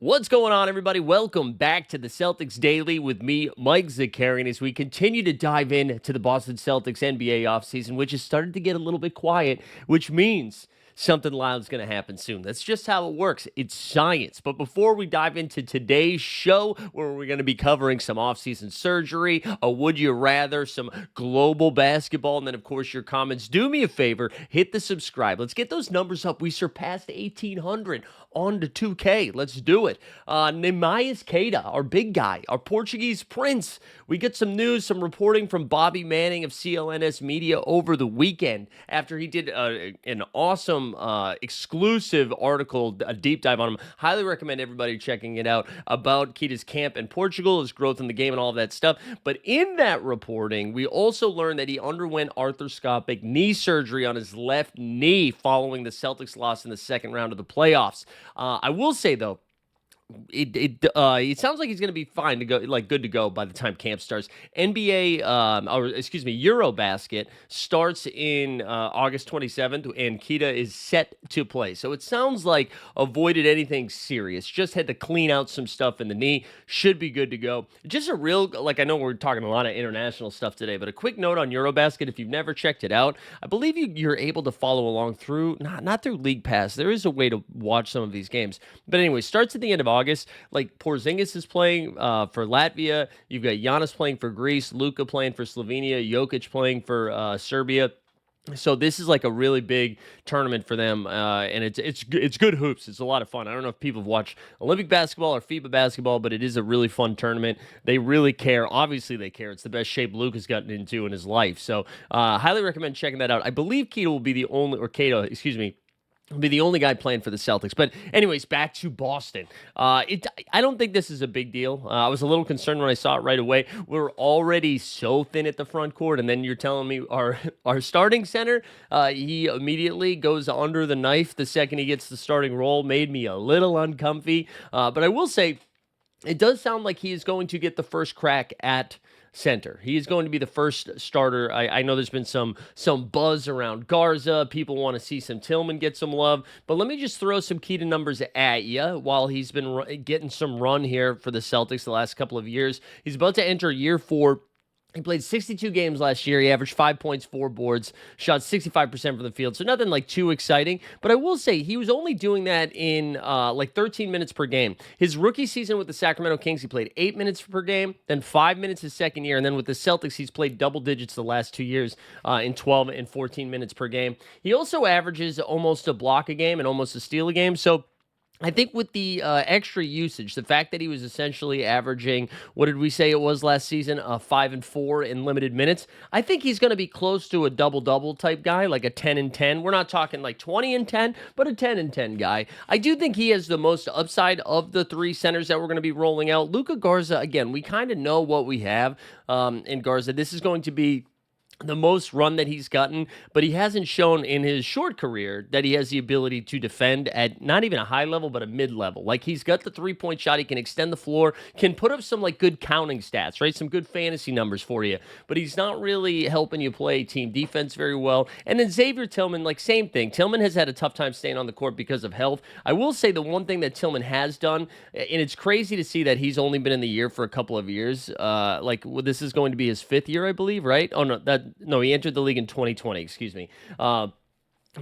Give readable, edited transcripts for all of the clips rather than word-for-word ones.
What's going on, everybody? Welcome back to the Celtics Daily with me, Mike Zakarian, as we continue to dive into the Boston Celtics NBA offseason, which has started to get a little bit quiet, which means something loud's going to happen soon. That's just how it works. It's science. But before we dive into today's show, where we're going to be covering some offseason surgery, a would you rather, some global basketball, and then, of course, your comments, do me a favor, hit the subscribe. Let's get those numbers up. We surpassed 1,800 on to 2K. Let's do it. Queta, our big guy, our Portuguese prince. We get some news, some reporting from Bobby Manning of CLNS Media over the weekend after he did an awesome exclusive article, a deep dive on him. Highly recommend everybody checking it out about Queta's camp in Portugal, his growth in the game, and all of that stuff. But in that reporting, we also learned that he underwent arthroscopic knee surgery on his left knee following the Celtics loss in the second round of the playoffs. I will say, though, it sounds like he's going to be fine to go, like good to go by the time camp starts. Eurobasket starts in August 27th, and Queta is set to play. So it sounds like avoided anything serious. Just had to clean out some stuff in the knee. Should be good to go. Just a real, like, I know we're talking a lot of international stuff today, but a quick note on Eurobasket. If you've never checked it out, I believe you're able to follow along through, not through League Pass. There is a way to watch some of these games. But anyway, starts at the end of August. Like Porzingis is playing for Latvia. You've got Giannis playing for Greece, Luka playing for Slovenia, Jokic playing for Serbia. So this is like a really big tournament for them, and it's good hoops. It's a lot of fun. I don't know if people have watched Olympic basketball or FIBA basketball, but it is a really fun tournament. They really care. Obviously, they care. It's the best shape Luka's gotten into in his life. So highly recommend checking that out. I believe Queta will be the only, or Queta, excuse me, will be the only guy playing for the Celtics. But anyways, back to Boston. I don't think this is a big deal. I was a little concerned when I saw it right away. We're already so thin at the front court, and then you're telling me our starting center, he immediately goes under the knife the second he gets the starting role. Made me a little uncomfy. But I will say, it does sound like he is going to get the first crack at center. He is going to be the first starter. I know there's been some buzz around Garza. People want to see some Tillman get some love. But let me just throw some Queta numbers at you while he's been getting some run here for the Celtics the last couple of years. He's about to enter year 4. He played 62 games last year. He averaged 5 points, 4 boards, shot 65% from the field. So nothing like too exciting. But I will say he was only doing that in like 13 minutes per game. His rookie season with the Sacramento Kings, he played 8 minutes per game, then 5 minutes his second year. And then with the Celtics, he's played double digits the last 2 years in 12 and 14 minutes per game. He also averages almost a block a game and almost a steal a game. So I think with the extra usage, the fact that he was essentially averaging, what did we say it was last season, 5 and 4 in limited minutes, I think he's going to be close to a double-double type guy, like a 10 and 10. We're not talking like 20 and 10, but a 10 and 10 guy. I do think he has the most upside of the 3 centers that we're going to be rolling out. Luka Garza, again, we kind of know what we have in Garza. This is going to be the most run that he's gotten, but he hasn't shown in his short career that he has the ability to defend at not even a high level, but a mid level. Like, he's got the 3-point shot. He can extend the floor, can put up some like good counting stats, right? Some good fantasy numbers for you, but he's not really helping you play team defense very well. And then Xavier Tillman, like same thing. Tillman has had a tough time staying on the court because of health. I will say the one thing that Tillman has done, and it's crazy to see that he's only been in the year for a couple of years. This is going to be his 5th year, I believe, right? Oh no, he entered the league in 2020, excuse me. But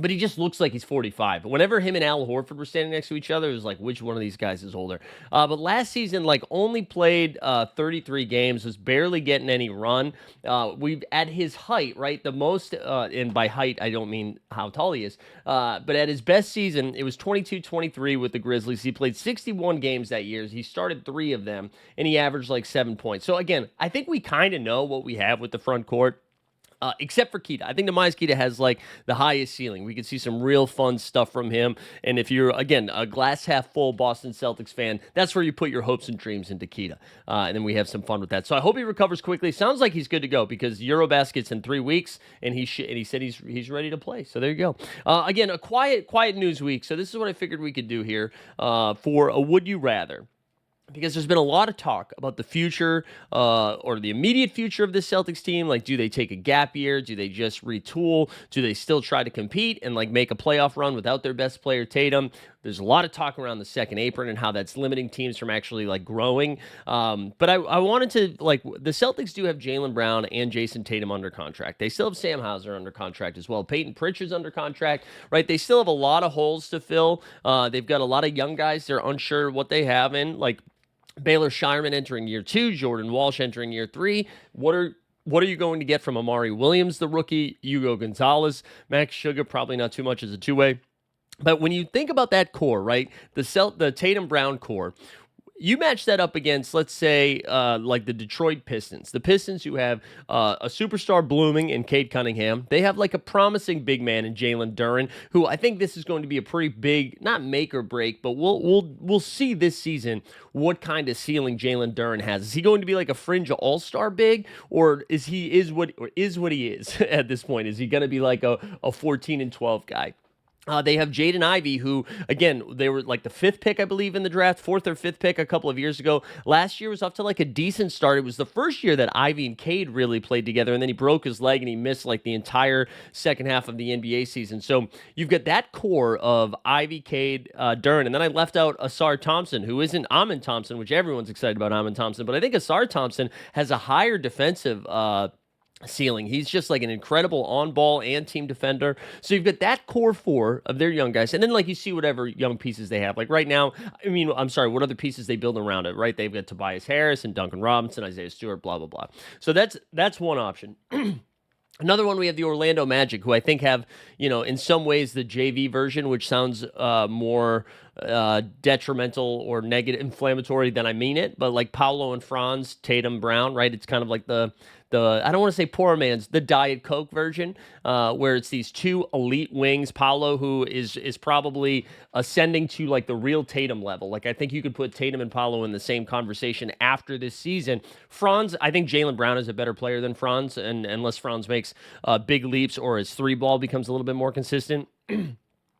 he just looks like he's 45. Whenever him and Al Horford were standing next to each other, it was like, which one of these guys is older? But last season, like, only played 33 games, was barely getting any run. We've at his height, right? The most, and by height, I don't mean how tall he is, but at his best season, it was 22-23 with the Grizzlies. He played 61 games that year. He started 3 of them, and he averaged like 7 points. So again, I think we kind of know what we have with the front court. Except for Queta. I think Neemias Queta has like the highest ceiling. We could see some real fun stuff from him. And if you're, again, a glass half full Boston Celtics fan, that's where you put your hopes and dreams into Queta. And then we have some fun with that. So I hope he recovers quickly. Sounds like he's good to go because Eurobasket's in 3 weeks, and he said he's ready to play. So there you go. Again, a quiet news week. So this is what I figured we could do here for a Would You Rather. because there's been a lot of talk about the future or the immediate future of this Celtics team. Like, do they take a gap year? Do they just retool? Do they still try to compete and like make a playoff run without their best player, Tatum? There's a lot of talk around the second apron and how that's limiting teams from actually like growing. But I wanted to like the Celtics do have Jaylen Brown and Jason Tatum under contract. They still have Sam Hauser under contract as well. Peyton Pritchard's under contract, right? They still have a lot of holes to fill. They've got a lot of young guys. They're unsure what they have in like Baylor Shireman entering year 2, Jordan Walsh entering year 3. What are you going to get from Amari Williams, the rookie, Hugo Gonzalez, Max Sugar? Probably not too much as a two-way. But when you think about that core, right, the Tatum Brown core, you match that up against, let's say, like the Detroit Pistons. The Pistons who have a superstar blooming in Cade Cunningham. They have like a promising big man in Jalen Duren, who I think this is going to be a pretty big, not make or break, but we'll see this season what kind of ceiling Jalen Duren has. Is he going to be like a fringe all-star big, or is what he is at this point? Is he going to be like a 14-12 guy? They have Jaden Ivey, who, again, they were like the 5th pick, I believe, in the draft, 4th or 5th pick a couple of years ago. Last year was off to like a decent start. It was the first year that Ivey and Cade really played together, and then he broke his leg and he missed like the entire second half of the NBA season. So you've got that core of Ivey, Cade, Duren, and then I left out Asar Thompson, who isn't Amin Thompson, which everyone's excited about Amin Thompson, but I think Asar Thompson has a higher defensive ceiling. He's just like an incredible on-ball and team defender. So you've got that core 4 of their young guys, and then like you see whatever young pieces they have. Like right now, I mean, I'm sorry, what other pieces they build around it, right? They've got Tobias Harris and Duncan Robinson, Isaiah Stewart, blah, blah, blah. So that's one option. Another one, we have the Orlando Magic, who I think have, in some ways the JV version, which sounds more detrimental or negative, inflammatory than I mean it. But like Paolo and Franz, Tatum, Brown, right? It's kind of like the I don't want to say poor man's, the Diet Coke version, where it's these 2 elite wings. Paolo, who is probably ascending to like the real Tatum level. Like I think you could put Tatum and Paolo in the same conversation after this season. Franz, I think Jaylen Brown is a better player than Franz, and unless Franz makes big leaps or his 3-ball becomes a little bit more consistent.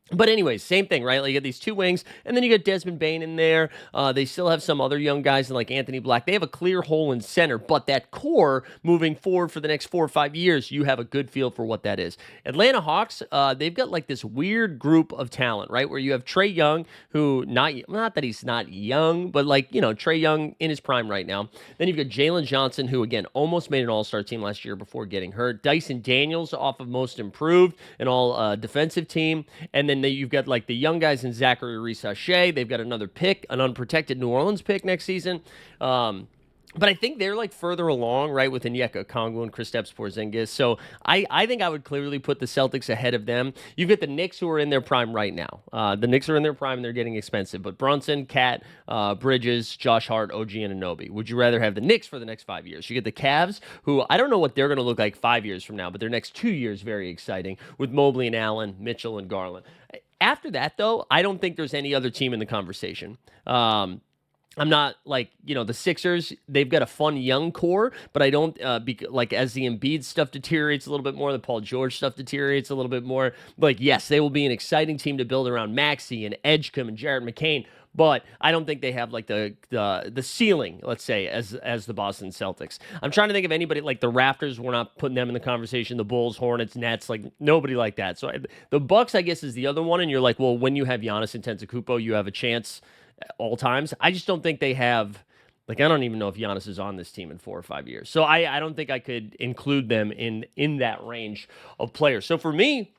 But anyways, same thing, right? Like you get these 2 wings, and then you get Desmond Bane in there. They still have some other young guys like Anthony Black. They have a clear hole in center, but that core moving forward for the next 4 or 5 years, you have a good feel for what that is. Atlanta Hawks, they've got like this weird group of talent, right? Where you have Trae Young, who not that he's not young, but like, Trae Young in his prime right now. Then you've got Jalen Johnson, who again almost made an all-star team last year before getting hurt. Dyson Daniels off of Most Improved, an all defensive team. And then you've got like the young guys in Zachary Reese-Sachet. They've got another pick, an unprotected New Orleans pick next season. But I think they're like further along, right, with Onyeka Okongwu and Kristaps Porzingis. So I think I would clearly put the Celtics ahead of them. You've got the Knicks, who are in their prime right now. The Knicks are in their prime and they're getting expensive. But Brunson, Cat, Bridges, Josh Hart, OG Anunoby. Would you rather have the Knicks for the next 5 years? You get the Cavs, who I don't know what they're going to look like 5 years from now, but their next 2 years very exciting with Mobley and Allen, Mitchell and Garland. After that, though, I don't think there's any other team in the conversation. I'm not like, the Sixers, they've got a fun young core, but I don't, like as the Embiid stuff deteriorates a little bit more, the Paul George stuff deteriorates a little bit more, like, yes, they will be an exciting team to build around Maxey and Edgecombe and Jarrett McCain, but I don't think they have like the ceiling, let's say, as the Boston Celtics. I'm trying to think of anybody like the Raptors. We're not putting them in the conversation. The Bulls, Hornets, Nets, like nobody like that. So the Bucks, I guess, is the other one. And you're like, well, when you have Giannis Antetokounmpo, you have a chance at all times. I just don't think they have. Like, I don't even know if Giannis is on this team in 4 or 5 years. So I don't think I could include them in that range of players. So for me,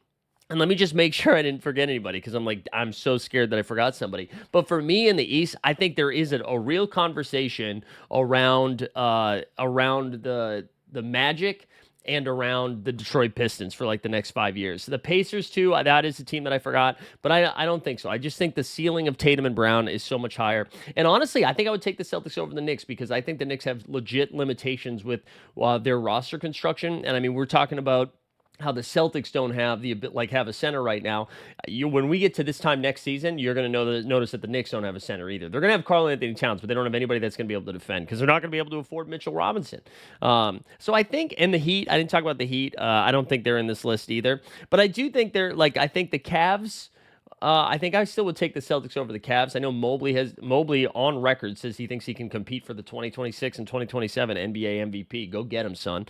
and let me just make sure I didn't forget anybody, because I'm so scared that I forgot somebody. But for me in the East, I think there is a real conversation around the Magic and around the Detroit Pistons for like the next 5 years. The Pacers too, that is a team that I forgot, but I don't think so. I just think the ceiling of Tatum and Brown is so much higher. And honestly, I think I would take the Celtics over the Knicks, because I think the Knicks have legit limitations with their roster construction. And I mean, we're talking about how the Celtics don't have have a center right now. When we get to this time next season, you're going to notice that the Knicks don't have a center either. They're going to have Karl-Anthony Towns, but they don't have anybody that's going to be able to defend, because they're not going to be able to afford Mitchell Robinson. So I think, and the Heat, I didn't talk about the Heat. I don't think they're in this list either. But I do think they're I think the Cavs I think I still would take the Celtics over the Cavs. I know Mobley on record says he thinks he can compete for the 2026 and 2027 NBA MVP. Go get him, son.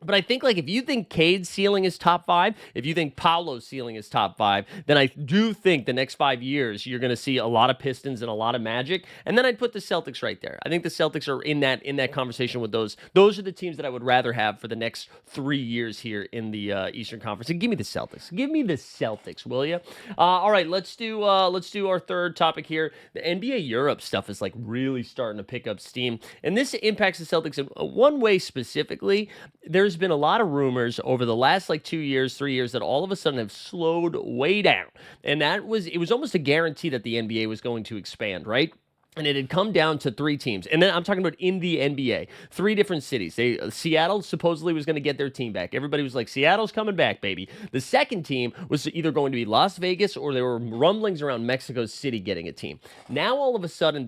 But I think like if you think Cade's ceiling is top five, if you think Paolo's ceiling is top five, then I do think the next 5 years you're going to see a lot of Pistons and a lot of Magic, and then I'd put the Celtics right there. I think the Celtics are in that conversation with those. Those are the teams that I would rather have for the next 3 years here in the Eastern Conference. And give me the Celtics. Give me the Celtics, will you? All right, let's do our third topic here. The NBA Europe stuff is like really starting to pick up steam, and this impacts the Celtics in one way specifically. There's been a lot of rumors over the last like 2 years, 3 years that all of a sudden have slowed way down. And it was almost a guarantee that the NBA was going to expand, right? And it had come down to 3 teams. And then I'm talking about in the NBA, 3 different cities. Seattle supposedly was going to get their team back. Everybody was like, Seattle's coming back, baby. The second team was either going to be Las Vegas or there were rumblings around Mexico City getting a team. Now, all of a sudden,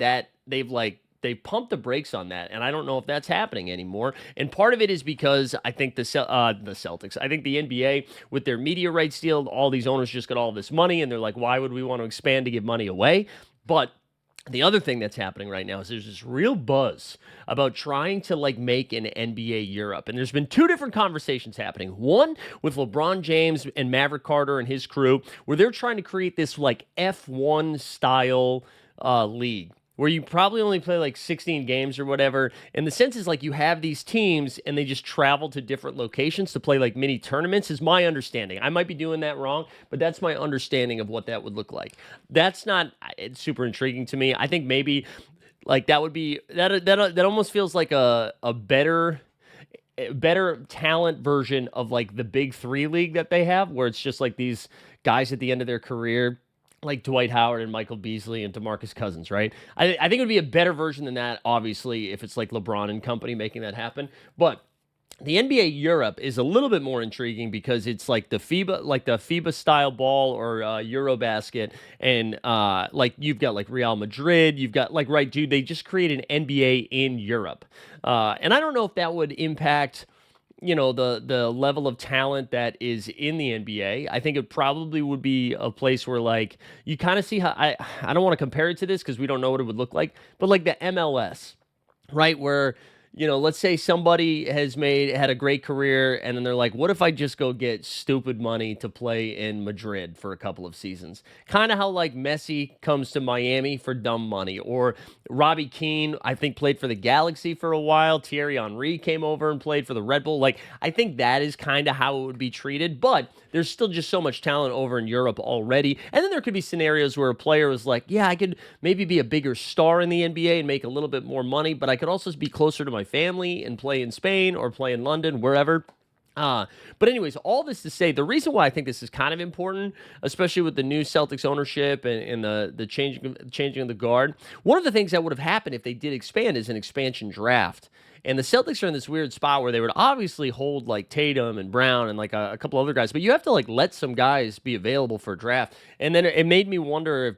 they pumped the brakes on that, and I don't know if that's happening anymore. And part of it is because I think the Celtics, I think the NBA, with their media rights deal, all these owners just got all this money, and they're like, why would we want to expand to give money away? But the other thing that's happening right now is there's this real buzz about trying to like make an NBA Europe. And there's been 2 different conversations happening. One with LeBron James and Maverick Carter and his crew, where they're trying to create this like F1 style league, where you probably only play like 16 games or whatever. And the sense is like you have these teams and they just travel to different locations to play like mini tournaments, is my understanding. I might be doing that wrong, but that's my understanding of what that would look like. That's not it's super intriguing to me. I think maybe like that would be that almost feels like a better talent version of like the Big 3 league that they have, where it's just like these guys at the end of their career, like Dwight Howard and Michael Beasley and DeMarcus Cousins, right? I think it would be a better version than that, obviously, if it's like LeBron and company making that happen. But the NBA Europe is a little bit more intriguing because it's like the FIBA style ball or Eurobasket, and like you've got like Real Madrid, you've got like, right, dude, they just create an NBA in Europe, and I don't know if that would impact the level of talent that is in the NBA. I think it probably would be a place where like you kind of see how I don't want to compare it to this because we don't know what it would look like, but like the MLS, right? Where let's say somebody had a great career and then they're like, what if I just go get stupid money to play in Madrid for a couple of seasons? Kind of how like Messi comes to Miami for dumb money, or Robbie Keane, I think, played for the Galaxy for a while. Thierry Henry came over and played for the Red Bull. Like, I think that is kind of how it would be treated, but there's still just so much talent over in Europe already. And then there could be scenarios where a player was like, yeah, I could maybe be a bigger star in the NBA and make a little bit more money, but I could also be closer to my family and play in Spain or play in London, wherever. But anyways, all this to say, the reason why I think this is kind of important, especially with the new Celtics ownership and the changing of the guard, one of the things that would have happened if they did expand is an expansion draft. And the Celtics are in this weird spot where they would obviously hold like Tatum and Brown and like a couple other guys, but you have to like let some guys be available for a draft. And then it made me wonder if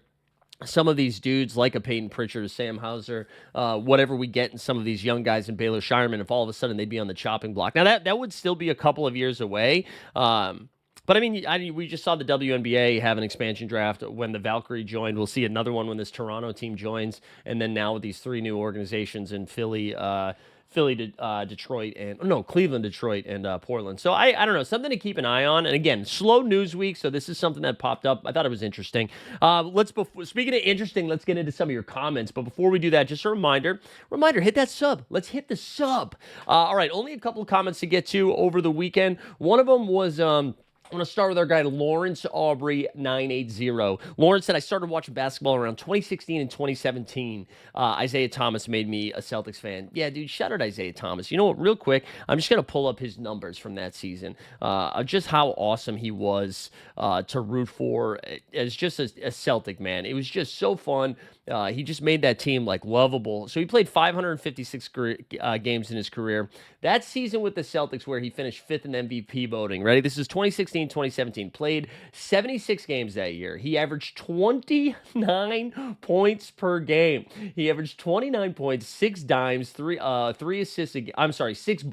some of these dudes, like a Peyton Pritchard, Sam Hauser, whatever we get in some of these young guys in Baylor Shireman, if all of a sudden they'd be on the chopping block. Now, that would still be a couple of years away. But I mean, we just saw the WNBA have an expansion draft when the Valkyrie joined. We'll see another one when this Toronto team joins. And then now with these 3 new organizations in Cleveland, Detroit, and Portland. So I don't know, something to keep an eye on. And again, slow news week, so this is something that popped up. I thought it was interesting. Speaking of interesting, let's get into some of your comments. But before we do that, just a reminder, hit that sub. Let's hit the sub. All right, only a couple of comments to get to over the weekend. One of them was I'm going to start with our guy, Lawrence Aubrey 980. Lawrence said, I started watching basketball around 2016 and 2017. Isaiah Thomas made me a Celtics fan. Yeah, dude, shout out Isaiah Thomas. You know what, real quick, I'm just going to pull up his numbers from that season. Just how awesome he was to root for as just a Celtic, man. It was just so fun. He just made that team like lovable. So he played 556 games in his career. That season with the Celtics, where he finished fifth in MVP voting, ready? This is 2016, 2017. Played 76 games that year. He averaged 29 points per game. He averaged 29 points, 6 dimes, three assists. I'm sorry, 6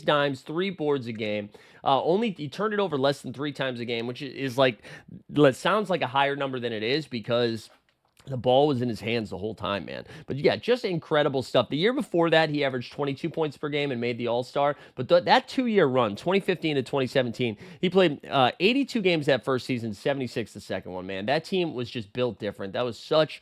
dimes, 3 boards a game. Only he turned it over less than 3 times a game, which is like, that sounds like a higher number than it is because the ball was in his hands the whole time, man. But yeah, just incredible stuff. The year before that, he averaged 22 points per game and made the All-Star. But that 2-year run, 2015 to 2017, he played 82 games that first season, 76 the second one, man. That team was just built different. That was such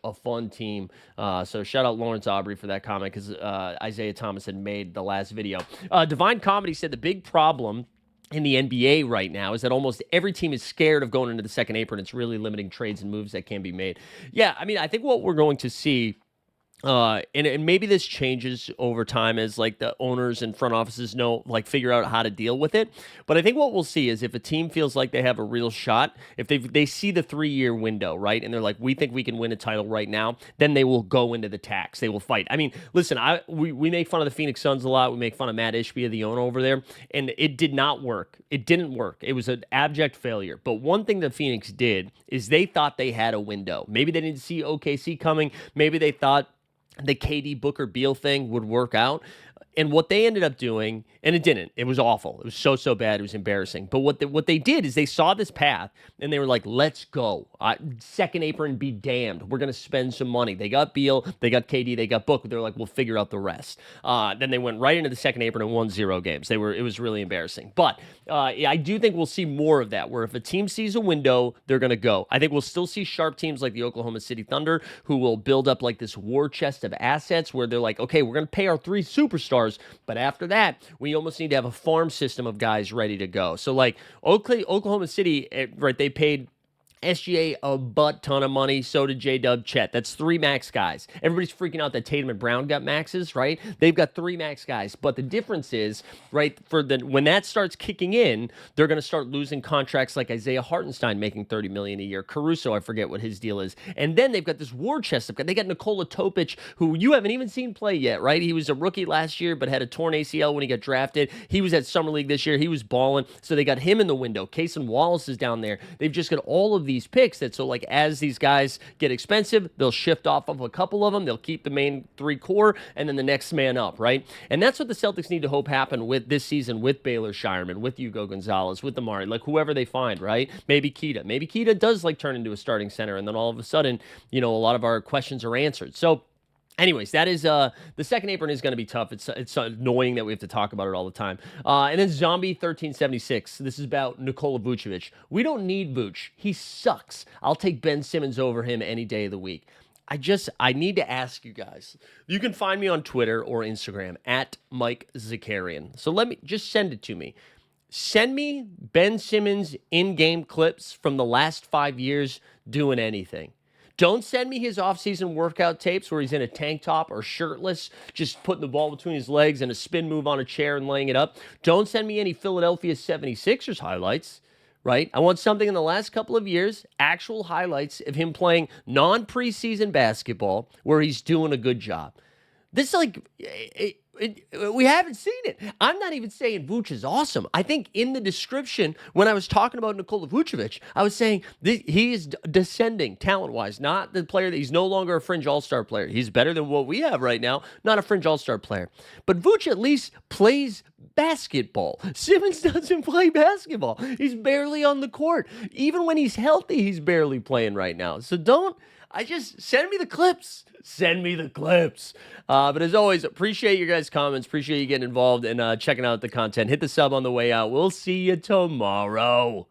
a fun team. So shout out Lawrence Aubrey for that comment, because Isaiah Thomas had made the last video. Divine Comedy said the big problem in the NBA right now is that almost every team is scared of going into the second apron. It's really limiting trades and moves that can be made. Yeah, I mean, I think what we're going to see, and maybe this changes over time as like the owners and front offices figure out how to deal with it. But I think what we'll see is if a team feels like they have a real shot, if they see the 3-year window, right, and they're like, we think we can win a title right now, then they will go into the tax. They will fight. I mean, listen, we make fun of the Phoenix Suns a lot. We make fun of Matt Ishbia, the owner over there, and it did not work. It didn't work. It was an abject failure. But one thing that Phoenix did is they thought they had a window. Maybe they didn't see OKC coming. Maybe they thought the KD Booker Beal thing would work out. And what they ended up doing, and it didn't. It was awful. It was so bad. It was embarrassing. But what they did is they saw this path, and they were like, let's go. Second apron be damned. We're going to spend some money. They got Beal. They got KD. They got Book. They're like, we'll figure out the rest. Then they went right into the second apron and won 0 games. It was really embarrassing. But I do think we'll see more of that, where if a team sees a window, they're going to go. I think we'll still see sharp teams like the Oklahoma City Thunder, who will build up like this war chest of assets where they're like, okay, we're going to pay our 3 superstars. But after that, we almost need to have a farm system of guys ready to go. So like Oklahoma City, right, they paid SGA a butt ton of money. So did J-Dub, Chet. That's 3 max guys. Everybody's freaking out that Tatum and Brown got maxes, right? They've got 3 max guys. But the difference is, right, when that starts kicking in, they're going to start losing contracts like Isaiah Hartenstein making $30 million a year. Caruso, I forget what his deal is. And then they've got this war chest. They got Nikola Topic, who you haven't even seen play yet, right? He was a rookie last year, but had a torn ACL when he got drafted. He was at Summer League this year. He was balling. So they got him in the window. Cason Wallace is down there. They've just got all of these picks that, so like as these guys get expensive, they'll shift off of a couple of them. They'll keep the main 3 core and then the next man up, right? And that's what the Celtics need to hope happen with this season, with Baylor Shireman, with Hugo Gonzalez, with Amari, like whoever they find, right? Maybe Queta does like turn into a starting center, and then all of a sudden, a lot of our questions are answered. So anyways, that is the second apron is going to be tough. It's annoying that we have to talk about it all the time. And then Zombie 1376. This is about Nikola Vucevic. We don't need Vuce. He sucks. I'll take Ben Simmons over him any day of the week. I need to ask you guys. You can find me on Twitter or Instagram at Mike Zakarian. So just send it to me. Send me Ben Simmons in-game clips from the last 5 years doing anything. Don't send me his offseason workout tapes where he's in a tank top or shirtless, just putting the ball between his legs and a spin move on a chair and laying it up. Don't send me any Philadelphia 76ers highlights, right? I want something in the last couple of years, actual highlights of him playing non-preseason basketball where he's doing a good job. This we haven't seen it. I'm not even saying Vuce is awesome. I think in the description, when I was talking about Nikola Vucevic, I was saying he is descending talent-wise, not the player that he's no longer a fringe all-star player. He's better than what we have right now, not a fringe all-star player. But Vuce at least plays basketball. Simmons doesn't play basketball. He's barely on the court. Even when he's healthy, he's barely playing right now. So send me the clips. Send me the clips. But as always, appreciate your guys' comments. Appreciate you getting involved and checking out the content. Hit the sub on the way out. We'll see you tomorrow.